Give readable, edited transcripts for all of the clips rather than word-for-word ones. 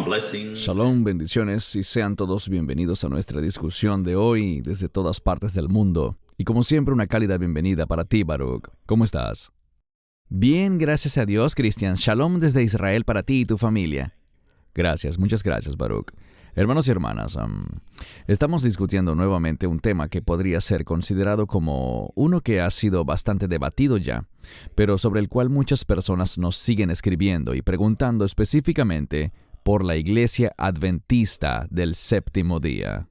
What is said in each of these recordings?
blessings. Shalom, bendiciones y sean todos bienvenidos a nuestra discusión de hoy desde todas partes del mundo. Y como siempre, una cálida bienvenida para ti, Baruch. ¿Cómo estás? Bien, gracias a Dios, Cristian. Shalom desde Israel para ti y tu familia. Gracias, muchas gracias, Baruch. Hermanos y hermanas, estamos discutiendo nuevamente un tema que podría ser considerado como uno que ha sido bastante debatido ya, pero sobre el cual muchas personas nos siguen escribiendo y preguntando específicamente por la Iglesia Adventista del Séptimo Día.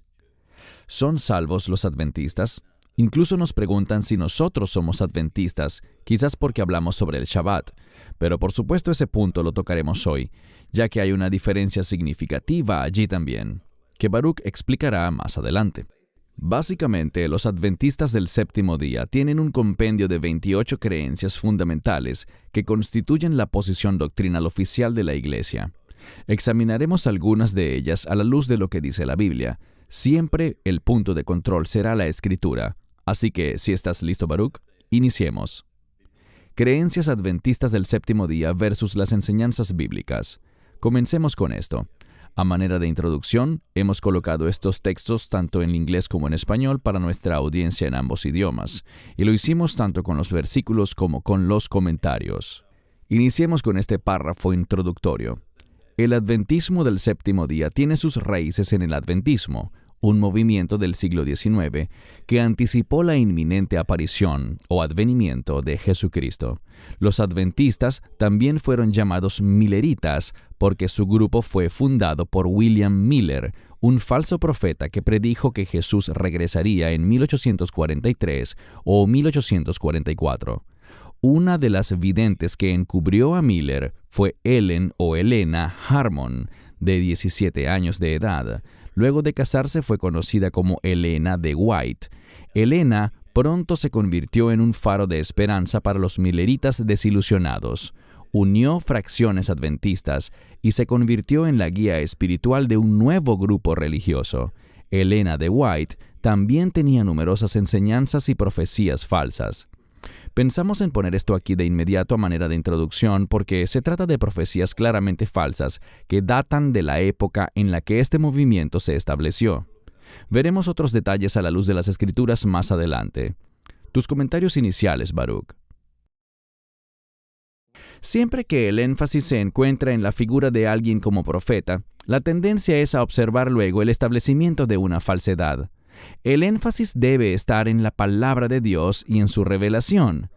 ¿Son salvos los adventistas? Incluso nos preguntan si nosotros somos adventistas, quizás porque hablamos sobre el Shabbat, pero por supuesto ese punto lo tocaremos hoy, ya que hay una diferencia significativa allí también, que Baruch explicará más adelante. Básicamente, los adventistas del séptimo día tienen un compendio de 28 creencias fundamentales que constituyen la posición doctrinal oficial de la Iglesia. Examinaremos algunas de ellas a la luz de lo que dice la Biblia. Siempre el punto de control será la Escritura. Así que, si estás listo, Baruch, iniciemos. Creencias adventistas del séptimo día versus las enseñanzas bíblicas. Comencemos con esto. A manera de introducción, hemos colocado estos textos tanto en inglés como en español para nuestra audiencia en ambos idiomas, y lo hicimos tanto con los versículos como con los comentarios. Iniciemos con este párrafo introductorio. El adventismo del séptimo día tiene sus raíces en el adventismo, un movimiento del siglo XIX que anticipó la inminente aparición o advenimiento de Jesucristo. Los adventistas también fueron llamados milleritas porque su grupo fue fundado por William Miller, un falso profeta que predijo que Jesús regresaría en 1843 o 1844. Una de las videntes que encubrió a Miller fue Ellen o Helena Harmon, de 17 años de edad. Luego de casarse fue conocida como Helena de White. Helena pronto se convirtió en un faro de esperanza para los milleritas desilusionados. Unió fracciones adventistas y se convirtió en la guía espiritual de un nuevo grupo religioso. Helena de White también tenía numerosas enseñanzas y profecías falsas. Pensamos en poner esto aquí de inmediato a manera de introducción porque se trata de profecías claramente falsas que datan de la época en la que este movimiento se estableció. Veremos otros detalles a la luz de las Escrituras más adelante. Tus comentarios iniciales, Baruch. Siempre que el énfasis se encuentra en la figura de alguien como profeta, la tendencia es a observar luego el establecimiento de una falsedad. El énfasis debe estar en la palabra de Dios y en su revelación,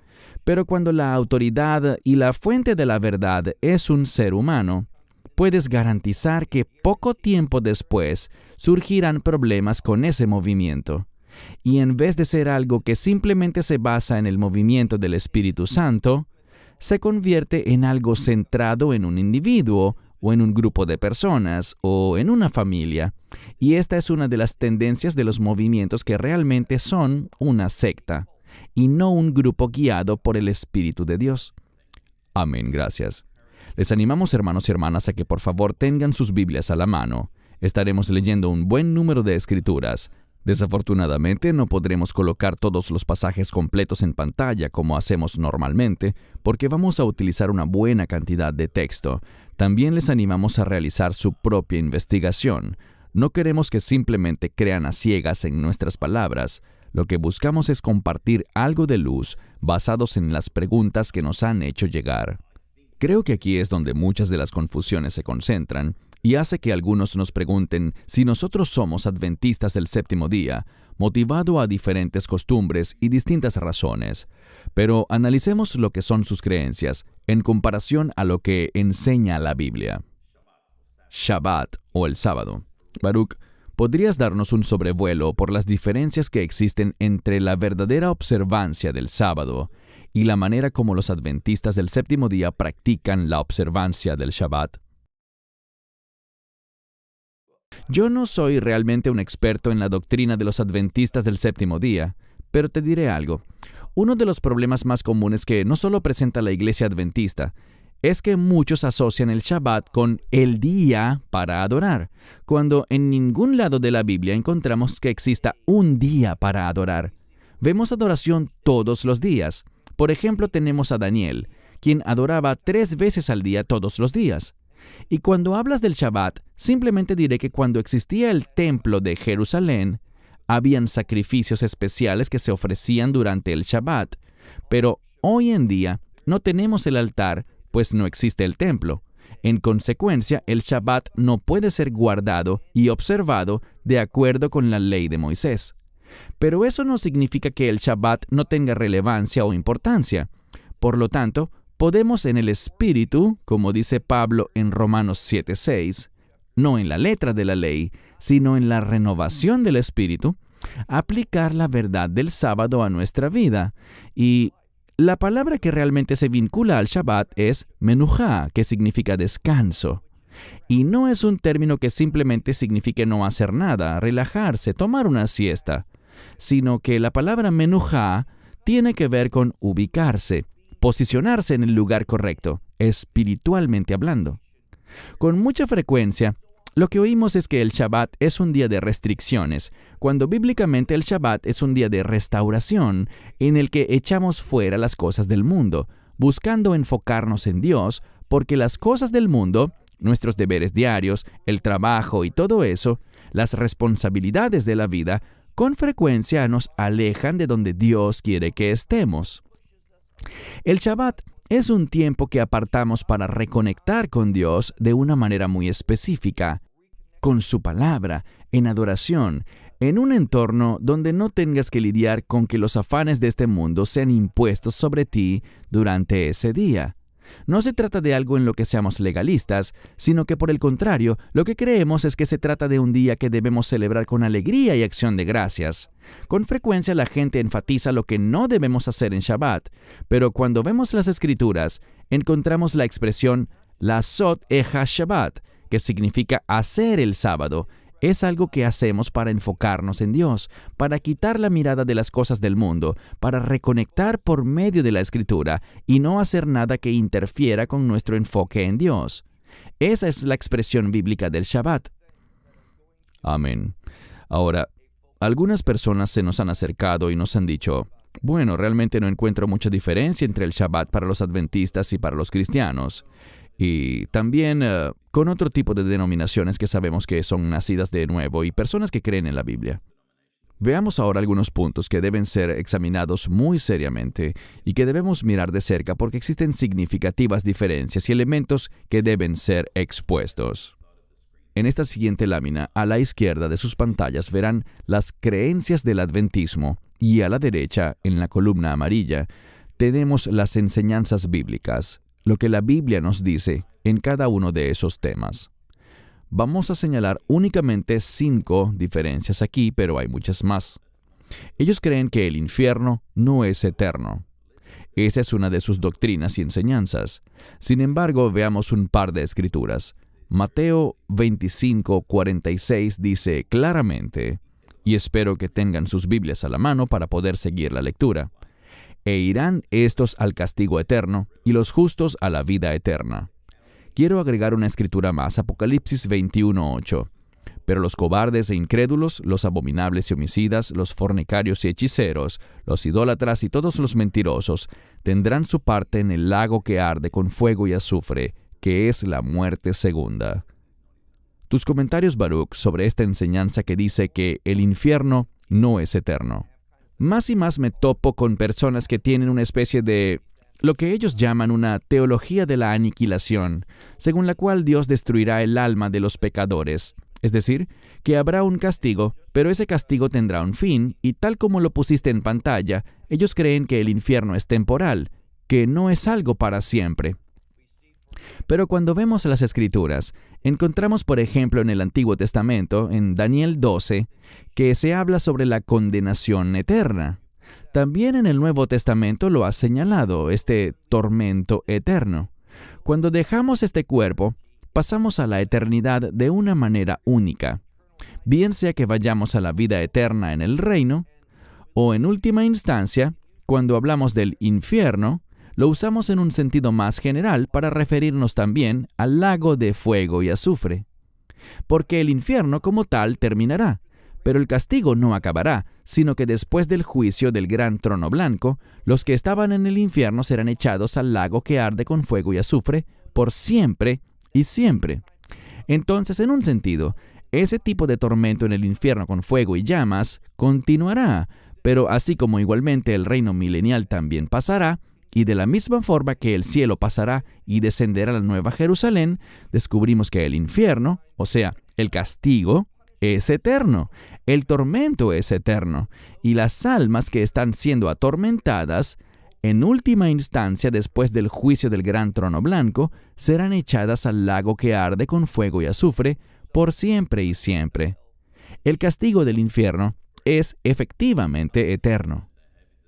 pero cuando la autoridad y la fuente de la verdad es un ser humano, puedes garantizar que poco tiempo después surgirán problemas con ese movimiento. Y en vez de ser algo que simplemente se basa en el movimiento del Espíritu Santo, se convierte en algo centrado en un individuo, o en un grupo de personas, o en una familia. Y esta es una de las tendencias de los movimientos que realmente son una secta, y no un grupo guiado por el Espíritu de Dios. Amén, gracias. Les animamos, hermanos y hermanas, a que por favor tengan sus Biblias a la mano. Estaremos leyendo un buen número de escrituras. Desafortunadamente, no podremos colocar todos los pasajes completos en pantalla como hacemos normalmente, porque vamos a utilizar una buena cantidad de texto. También les animamos a realizar su propia investigación. No queremos que simplemente crean a ciegas en nuestras palabras. Lo que buscamos es compartir algo de luz basados en las preguntas que nos han hecho llegar. Creo que aquí es donde muchas de las confusiones se concentran y hace que algunos nos pregunten si nosotros somos adventistas del séptimo día, motivado a diferentes costumbres y distintas razones. Pero analicemos lo que son sus creencias en comparación a lo que enseña la Biblia. Shabbat o el sábado. Baruch, ¿podrías darnos un sobrevuelo por las diferencias que existen entre la verdadera observancia del sábado y la manera como los adventistas del séptimo día practican la observancia del Shabbat? Yo no soy realmente un experto en la doctrina de los adventistas del séptimo día, pero te diré algo. Uno de los problemas más comunes que no solo presenta la iglesia adventista es que muchos asocian el Shabbat con el día para adorar, cuando en ningún lado de la Biblia encontramos que exista un día para adorar. Vemos adoración todos los días. Por ejemplo, tenemos a Daniel, quien adoraba 3 veces al día todos los días. Y cuando hablas del Shabbat, simplemente diré que cuando existía el templo de Jerusalén, habían sacrificios especiales que se ofrecían durante el Shabbat. Pero hoy en día no tenemos el altar, pues no existe el templo. En consecuencia, el Shabbat no puede ser guardado y observado de acuerdo con la ley de Moisés. Pero eso no significa que el Shabbat no tenga relevancia o importancia. Por lo tanto, podemos en el espíritu, como dice Pablo en Romanos 7:6, no en la letra de la ley, sino en la renovación del espíritu, aplicar la verdad del sábado a nuestra vida. Y la palabra que realmente se vincula al Shabbat es menujá, que significa descanso. Y no es un término que simplemente signifique no hacer nada, relajarse, tomar una siesta, sino que la palabra menujá tiene que ver con ubicarse, posicionarse en el lugar correcto, espiritualmente hablando. Con mucha frecuencia, lo que oímos es que el Shabbat es un día de restricciones, cuando bíblicamente el Shabbat es un día de restauración, en el que echamos fuera las cosas del mundo, buscando enfocarnos en Dios, porque las cosas del mundo, nuestros deberes diarios, el trabajo y todo eso, las responsabilidades de la vida, con frecuencia nos alejan de donde Dios quiere que estemos. El Shabbat es un tiempo que apartamos para reconectar con Dios de una manera muy específica, con su palabra, en adoración, en un entorno donde no tengas que lidiar con que los afanes de este mundo sean impuestos sobre ti durante ese día. No se trata de algo en lo que seamos legalistas, sino que por el contrario, lo que creemos es que se trata de un día que debemos celebrar con alegría y acción de gracias. Con frecuencia la gente enfatiza lo que no debemos hacer en Shabbat, pero cuando vemos las Escrituras, encontramos la expresión Lasot eja Shabbat, que significa hacer el sábado. Es algo que hacemos para enfocarnos en Dios, para quitar la mirada de las cosas del mundo, para reconectar por medio de la Escritura y no hacer nada que interfiera con nuestro enfoque en Dios. Esa es la expresión bíblica del Shabbat. Amén. Ahora, algunas personas se nos han acercado y nos han dicho, bueno, realmente no encuentro mucha diferencia entre el Shabbat para los adventistas y para los cristianos. Y también con otro tipo de denominaciones que sabemos que son nacidas de nuevo y personas que creen en la Biblia. Veamos ahora algunos puntos que deben ser examinados muy seriamente y que debemos mirar de cerca porque existen significativas diferencias y elementos que deben ser expuestos. En esta siguiente lámina, a la izquierda de sus pantallas verán las creencias del adventismo y a la derecha, en la columna amarilla, tenemos las enseñanzas bíblicas, lo que la Biblia nos dice en cada uno de esos temas. Vamos a señalar únicamente 5 diferencias aquí, pero hay muchas más. Ellos creen que el infierno no es eterno. Esa es una de sus doctrinas y enseñanzas. Sin embargo, veamos un par de escrituras. Mateo 25:46 dice claramente, y espero que tengan sus Biblias a la mano para poder seguir la lectura, «E irán estos al castigo eterno, y los justos a la vida eterna». Quiero agregar una escritura más, Apocalipsis 21:8. «Pero los cobardes e incrédulos, los abominables y homicidas, los fornicarios y hechiceros, los idólatras y todos los mentirosos, tendrán su parte en el lago que arde con fuego y azufre, que es la muerte segunda». Tus comentarios, Baruch, sobre esta enseñanza que dice que el infierno no es eterno. Más y más me topo con personas que tienen una especie de lo que ellos llaman una teología de la aniquilación, según la cual Dios destruirá el alma de los pecadores. Es decir, que habrá un castigo, pero ese castigo tendrá un fin, y tal como lo pusiste en pantalla, ellos creen que el infierno es temporal, que no es algo para siempre. Pero cuando vemos las Escrituras, encontramos, por ejemplo, en el Antiguo Testamento, en Daniel 12, que se habla sobre la condenación eterna. También en el Nuevo Testamento lo ha señalado, este tormento eterno. Cuando dejamos este cuerpo, pasamos a la eternidad de una manera única, bien sea que vayamos a la vida eterna en el reino, o en última instancia, cuando hablamos del infierno, lo usamos en un sentido más general para referirnos también al lago de fuego y azufre. Porque el infierno como tal terminará, pero el castigo no acabará, sino que después del juicio del gran trono blanco, los que estaban en el infierno serán echados al lago que arde con fuego y azufre por siempre y siempre. Entonces, en un sentido, ese tipo de tormento en el infierno con fuego y llamas continuará, pero así como igualmente el reino milenial también pasará, y de la misma forma que el cielo pasará y descenderá la nueva Jerusalén, descubrimos que el infierno, o sea, el castigo, es eterno, el tormento es eterno, y las almas que están siendo atormentadas, en última instancia, después del juicio del gran trono blanco, serán echadas al lago que arde con fuego y azufre por siempre y siempre. El castigo del infierno es efectivamente eterno.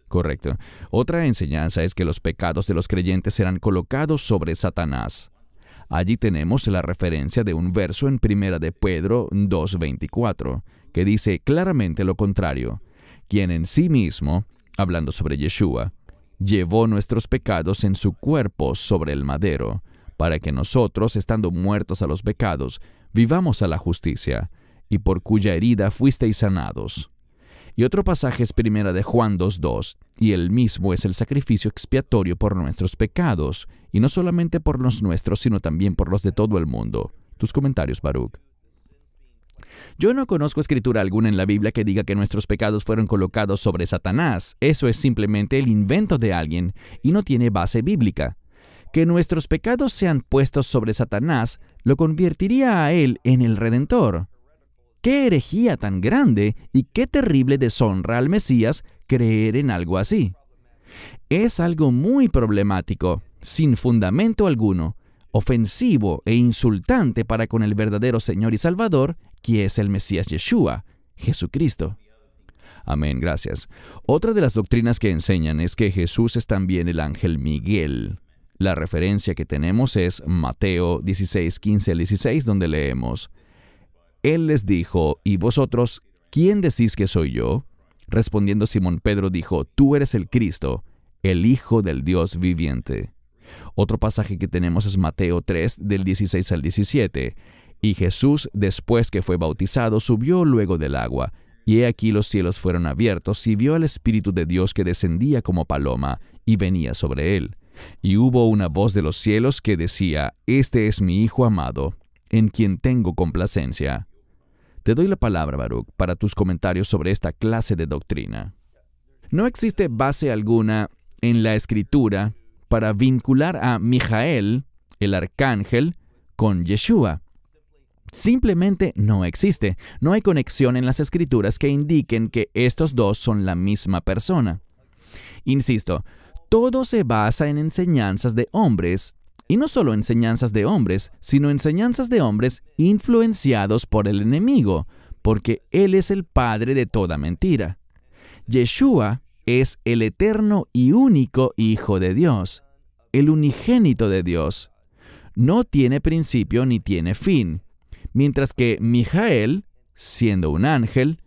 Correcto. Otra enseñanza es que los pecados de los creyentes serán colocados sobre Satanás. Allí tenemos la referencia de un verso en 1 de Pedro 2:24, que dice claramente lo contrario, quien en sí mismo, hablando sobre Yeshua, llevó nuestros pecados en su cuerpo sobre el madero, para que nosotros, estando muertos a los pecados, vivamos a la justicia, y por cuya herida fuisteis sanados. Y otro pasaje es 1 de Juan 2:2, y él mismo es el sacrificio expiatorio por nuestros pecados, y no solamente por los nuestros, sino también por los de todo el mundo. Tus comentarios, Baruch. Yo no conozco escritura alguna en la Biblia que diga que nuestros pecados fueron colocados sobre Satanás. Eso es simplemente el invento de alguien, y no tiene base bíblica. Que nuestros pecados sean puestos sobre Satanás lo convertiría a él en el Redentor. ¡Qué herejía tan grande y qué terrible deshonra al Mesías creer en algo así! Es algo muy problemático, sin fundamento alguno, ofensivo e insultante para con el verdadero Señor y Salvador, que es el Mesías Yeshua, Jesucristo. Amén, gracias. Otra de las doctrinas que enseñan es que Jesús es también el ángel Miguel. La referencia que tenemos es Mateo 16:15-16, donde leemos: Él les dijo, ¿y vosotros, quién decís que soy yo? Respondiendo Simón Pedro dijo, tú eres el Cristo, el Hijo del Dios viviente. Otro pasaje que tenemos es Mateo 3, del 16 al 17. Y Jesús, después que fue bautizado, subió luego del agua. Y he aquí los cielos fueron abiertos, y vio al Espíritu de Dios que descendía como paloma, y venía sobre él. Y hubo una voz de los cielos que decía, Este es mi Hijo amado, en quien tengo complacencia. Te doy la palabra, Baruch, para tus comentarios sobre esta clase de doctrina. No existe base alguna en la Escritura para vincular a Mijael, el arcángel, con Yeshua. Simplemente no existe. No hay conexión en las Escrituras que indiquen que estos dos son la misma persona. Insisto, todo se basa en enseñanzas de hombres, y no solo enseñanzas de hombres, sino enseñanzas de hombres influenciados por el enemigo, porque él es el padre de toda mentira. Yeshua es el eterno y único Hijo de Dios, el unigénito de Dios. No tiene principio ni tiene fin, mientras que Mijael, siendo un ángel,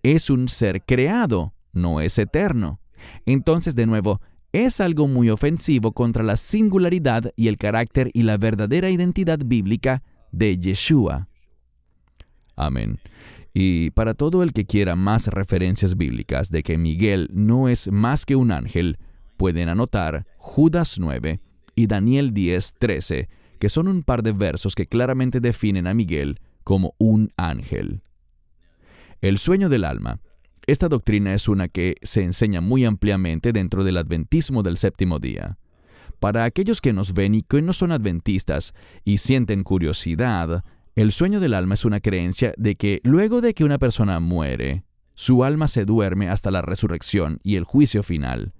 es un ser creado, no es eterno. Entonces, de nuevo, es algo muy ofensivo contra la singularidad y el carácter y la verdadera identidad bíblica de Yeshua. Amén. Y para todo el que quiera más referencias bíblicas de que Miguel no es más que un ángel, pueden anotar Judas 9 y Daniel 10:13, que son un par de versos que claramente definen a Miguel como un ángel. El sueño del alma. Esta doctrina es una que se enseña muy ampliamente dentro del adventismo del séptimo día. Para aquellos que nos ven y que no son adventistas y sienten curiosidad, el sueño del alma es una creencia de que luego de que una persona muere, su alma se duerme hasta la resurrección y el juicio final.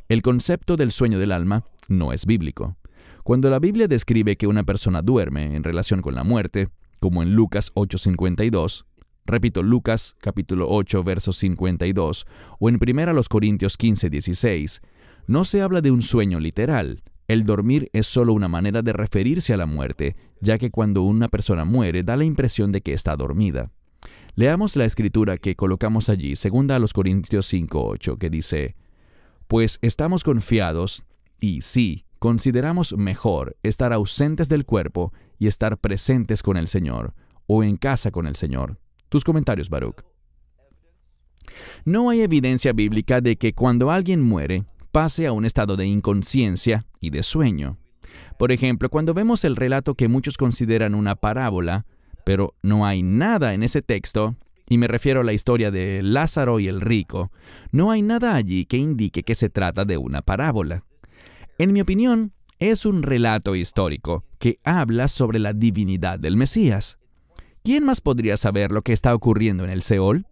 El concepto del sueño del alma no es bíblico. Cuando la Biblia describe que una persona duerme en relación con la muerte, como en Lucas 8:52, repito, Lucas capítulo 8, verso 52, o en 1 Corintios 15:16, no se habla de un sueño literal. El dormir es solo una manera de referirse a la muerte, ya que cuando una persona muere da la impresión de que está dormida. Leamos la escritura que colocamos allí, 2 Corintios 5:8, que dice, pues estamos confiados, y sí, consideramos mejor estar ausentes del cuerpo y estar presentes con el Señor, o en casa con el Señor. Tus comentarios, Baruch. No hay evidencia bíblica de que cuando alguien muere, pase a un estado de inconsciencia y de sueño. Por ejemplo, cuando vemos el relato que muchos consideran una parábola, pero no hay nada en ese texto, y me refiero a la historia de Lázaro y el rico, no hay nada allí que indique que se trata de una parábola. En mi opinión, es un relato histórico que habla sobre la divinidad del Mesías. ¿Quién más podría saber lo que está ocurriendo en el Seol?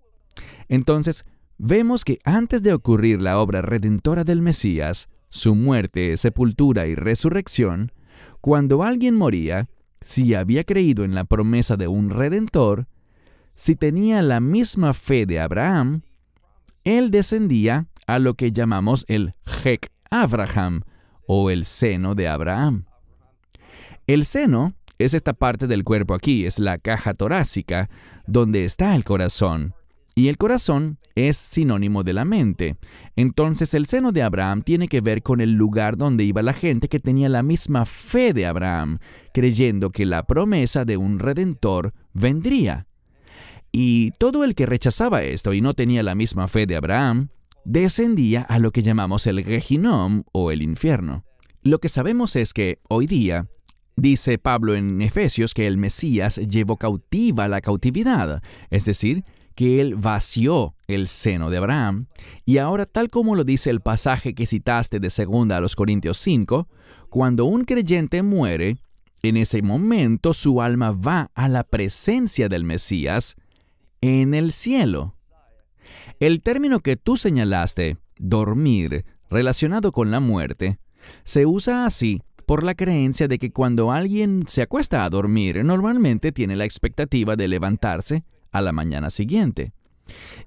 Entonces, vemos que antes de ocurrir la obra redentora del Mesías, su muerte, sepultura y resurrección, cuando alguien moría, si había creído en la promesa de un redentor, si tenía la misma fe de Abraham, él descendía a lo que llamamos el Hek Abraham, o el seno de Abraham. El seno es esta parte del cuerpo aquí, es la caja torácica, donde está el corazón. Y el corazón es sinónimo de la mente. Entonces el seno de Abraham tiene que ver con el lugar donde iba la gente que tenía la misma fe de Abraham, creyendo que la promesa de un redentor vendría. Y todo el que rechazaba esto y no tenía la misma fe de Abraham, descendía a lo que llamamos el Gehinom o el infierno. Lo que sabemos es que hoy día, dice Pablo en Efesios que el Mesías llevó cautiva la cautividad, es decir, que él vació el seno de Abraham, y ahora tal como lo dice el pasaje que citaste de 2 Corintios 5, cuando un creyente muere, en ese momento su alma va a la presencia del Mesías en el cielo. El término que tú señalaste, dormir, relacionado con la muerte, se usa así por la creencia de que cuando alguien se acuesta a dormir, normalmente tiene la expectativa de levantarse a la mañana siguiente.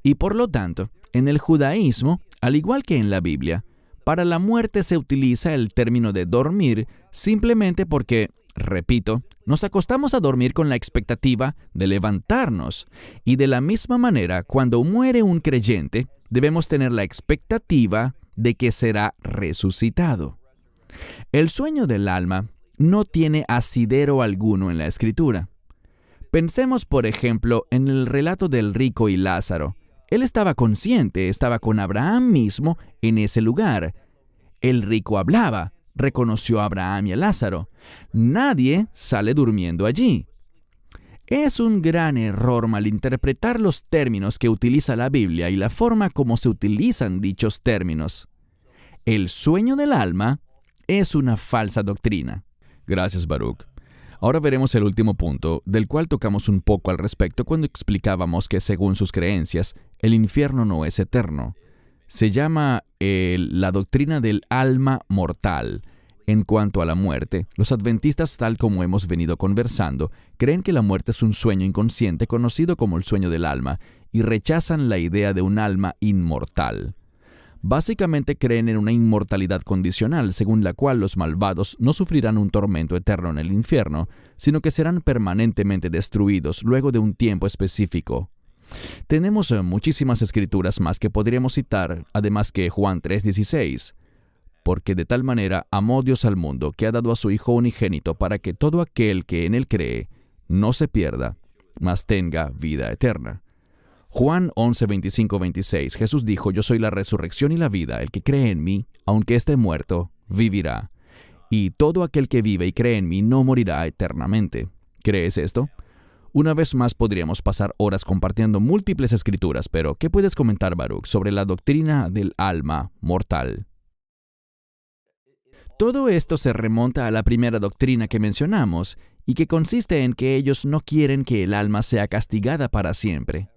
Y por lo tanto, en el judaísmo, al igual que en la Biblia, para la muerte se utiliza el término de dormir simplemente porque, repito, nos acostamos a dormir con la expectativa de levantarnos. Y de la misma manera, cuando muere un creyente, debemos tener la expectativa de que será resucitado. El sueño del alma no tiene asidero alguno en la Escritura. Pensemos, por ejemplo, en el relato del rico y Lázaro. Él estaba consciente, estaba con Abraham mismo en ese lugar. El rico hablaba, reconoció a Abraham y a Lázaro. Nadie sale durmiendo allí. Es un gran error malinterpretar los términos que utiliza la Biblia y la forma como se utilizan dichos términos. El sueño del alma es una falsa doctrina. Gracias, Baruch. Ahora veremos el último punto, del cual tocamos un poco al respecto cuando explicábamos que según sus creencias, el infierno no es eterno. Se llama la doctrina del alma mortal. En cuanto a la muerte, los adventistas, tal como hemos venido conversando, creen que la muerte es un sueño inconsciente conocido como el sueño del alma y rechazan la idea de un alma inmortal. Básicamente creen en una inmortalidad condicional, según la cual los malvados no sufrirán un tormento eterno en el infierno, sino que serán permanentemente destruidos luego de un tiempo específico. Tenemos muchísimas escrituras más que podríamos citar, además que Juan 3:16. Porque de tal manera amó Dios al mundo, que ha dado a su Hijo unigénito, para que todo aquel que en él cree no se pierda, mas tenga vida eterna. Juan 11:25-26, Jesús dijo, yo soy la resurrección y la vida, el que cree en mí, aunque esté muerto, vivirá. Y todo aquel que vive y cree en mí no morirá eternamente. ¿Crees esto? Una vez más podríamos pasar horas compartiendo múltiples escrituras, pero ¿qué puedes comentar, Baruch, sobre la doctrina del alma mortal? Todo esto se remonta a la primera doctrina que mencionamos, y que consiste en que ellos no quieren que el alma sea castigada para siempre.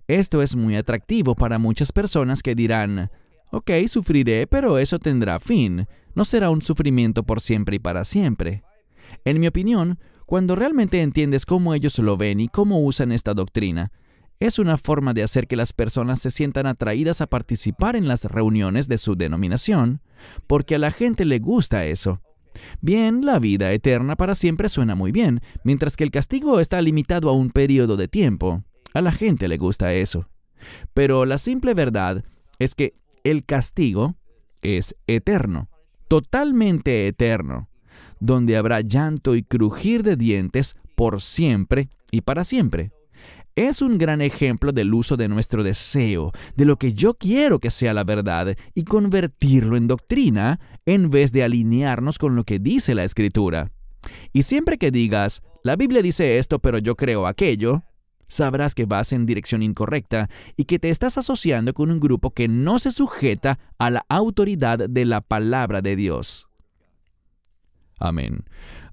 Esto es muy atractivo para muchas personas que dirán, ok, sufriré, pero eso tendrá fin, no será un sufrimiento por siempre y para siempre. En mi opinión, cuando realmente entiendes cómo ellos lo ven y cómo usan esta doctrina, es una forma de hacer que las personas se sientan atraídas a participar en las reuniones de su denominación, porque a la gente le gusta eso. Bien, la vida eterna para siempre suena muy bien, mientras que el castigo está limitado a un periodo de tiempo. A la gente le gusta eso. Pero la simple verdad es que el castigo es eterno, totalmente eterno, donde habrá llanto y crujir de dientes por siempre y para siempre. es un gran ejemplo del uso de nuestro deseo, de lo que yo quiero que sea la verdad, y convertirlo en doctrina en vez de alinearnos con lo que dice la Escritura. Y siempre que digas, la Biblia dice esto, pero yo creo aquello, sabrás que vas en dirección incorrecta y que te estás asociando con un grupo que no se sujeta a la autoridad de la palabra de Dios. Amén.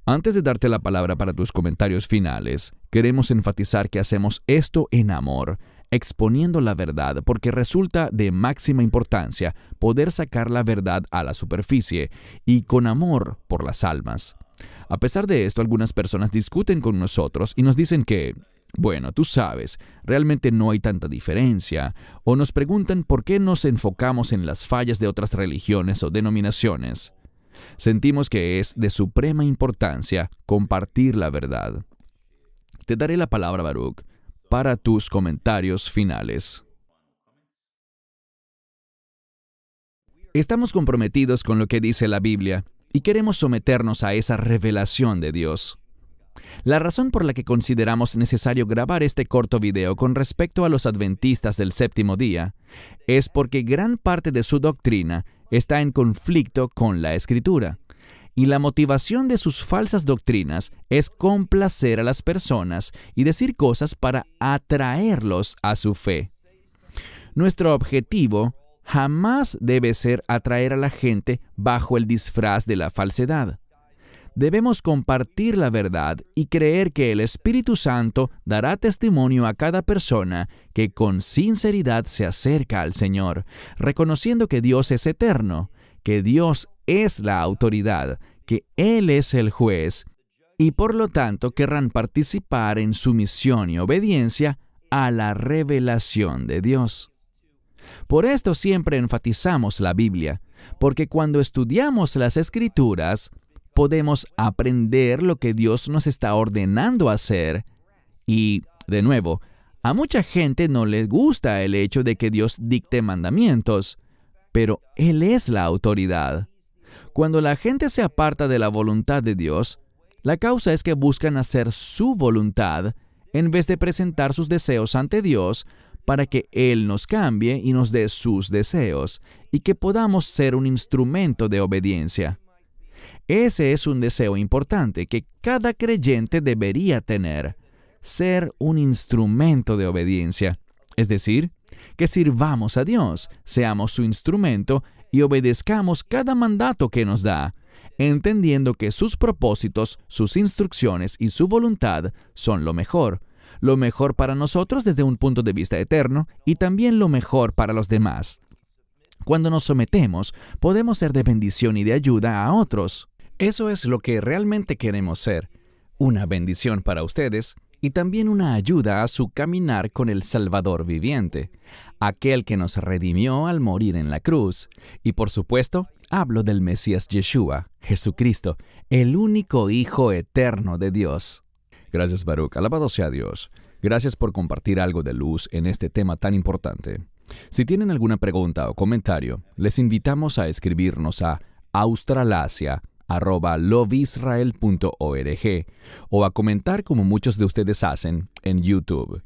Antes de darte la palabra para tus comentarios finales, queremos enfatizar que hacemos esto en amor, exponiendo la verdad, porque resulta de máxima importancia poder sacar la verdad a la superficie y con amor por las almas. A pesar de esto, algunas personas discuten con nosotros y nos dicen que, bueno, tú sabes, realmente no hay tanta diferencia, o nos preguntan por qué nos enfocamos en las fallas de otras religiones o denominaciones. Sentimos que es de suprema importancia compartir la verdad. Te daré la palabra, Baruch, para tus comentarios finales. Estamos comprometidos con lo que dice la Biblia y queremos someternos a esa revelación de Dios. La razón por la que consideramos necesario grabar este corto video con respecto a los adventistas del séptimo día es porque gran parte de su doctrina está en conflicto con la Escritura, y la motivación de sus falsas doctrinas es complacer a las personas y decir cosas para atraerlos a su fe. Nuestro objetivo jamás debe ser atraer a la gente bajo el disfraz de la falsedad. Debemos compartir la verdad y creer que el Espíritu Santo dará testimonio a cada persona que con sinceridad se acerca al Señor, reconociendo que Dios es eterno, que Dios es la autoridad, que Él es el juez, y por lo tanto querrán participar en sumisión y obediencia a la revelación de Dios. Por esto siempre enfatizamos la Biblia, porque cuando estudiamos las Escrituras, podemos aprender lo que Dios nos está ordenando hacer. Y, de nuevo, a mucha gente no le gusta el hecho de que Dios dicte mandamientos, pero Él es la autoridad. Cuando la gente se aparta de la voluntad de Dios, la causa es que buscan hacer su voluntad en vez de presentar sus deseos ante Dios para que Él nos cambie y nos dé sus deseos, y que podamos ser un instrumento de obediencia. Ese es un deseo importante que cada creyente debería tener, ser un instrumento de obediencia, es decir, que sirvamos a Dios, seamos su instrumento y obedezcamos cada mandato que nos da, entendiendo que sus propósitos, sus instrucciones y su voluntad son lo mejor para nosotros desde un punto de vista eterno y también lo mejor para los demás. Cuando nos sometemos, podemos ser de bendición y de ayuda a otros. Eso es lo que realmente queremos ser, una bendición para ustedes y también una ayuda a su caminar con el Salvador viviente, aquel que nos redimió al morir en la cruz. Y por supuesto, hablo del Mesías Yeshua, Jesucristo, el único Hijo eterno de Dios. Gracias, Baruch. Alabado sea Dios. Gracias por compartir algo de luz en este tema tan importante. Si tienen alguna pregunta o comentario, les invitamos a escribirnos a australasia@lovisrael.org o a comentar como muchos de ustedes hacen en YouTube.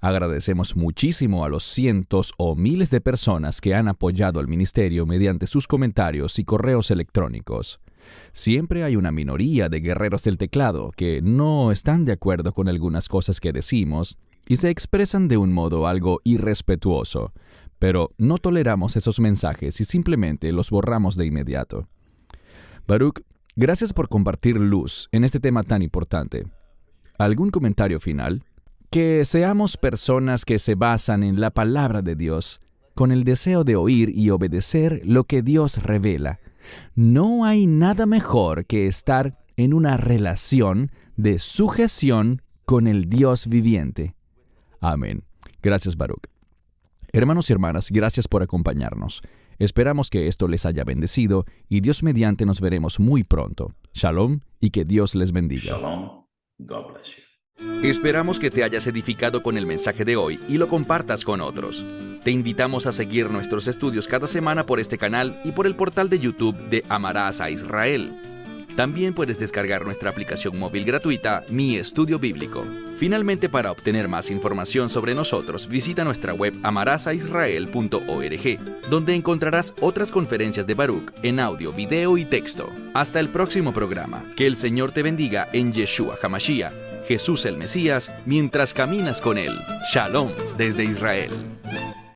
Agradecemos muchísimo a los cientos o miles de personas que han apoyado al ministerio mediante sus comentarios y correos electrónicos. Siempre hay una minoría de guerreros del teclado que no están de acuerdo con algunas cosas que decimos y se expresan de un modo algo irrespetuoso, pero no toleramos esos mensajes y simplemente los borramos de inmediato. Baruch, gracias por compartir luz en este tema tan importante. ¿Algún comentario final? Que seamos personas que se basan en la palabra de Dios, con el deseo de oír y obedecer lo que Dios revela. No hay nada mejor que estar en una relación de sujeción con el Dios viviente. Amén. Gracias, Baruch. Hermanos y hermanas, gracias por acompañarnos. Esperamos que esto les haya bendecido y Dios mediante nos veremos muy pronto. Shalom y que Dios les bendiga. Shalom. God bless you. Esperamos que te hayas edificado con el mensaje de hoy y lo compartas con otros. Te invitamos a seguir nuestros estudios cada semana por este canal y por el portal de YouTube de Amarás a Israel. También puedes descargar nuestra aplicación móvil gratuita Mi Estudio Bíblico. Finalmente, para obtener más información sobre nosotros, visita nuestra web amarasaisrael.org, donde encontrarás otras conferencias de Baruch en audio, video y texto. Hasta el próximo programa. Que el Señor te bendiga en Yeshua HaMashiach, Jesús el Mesías, mientras caminas con Él. Shalom desde Israel.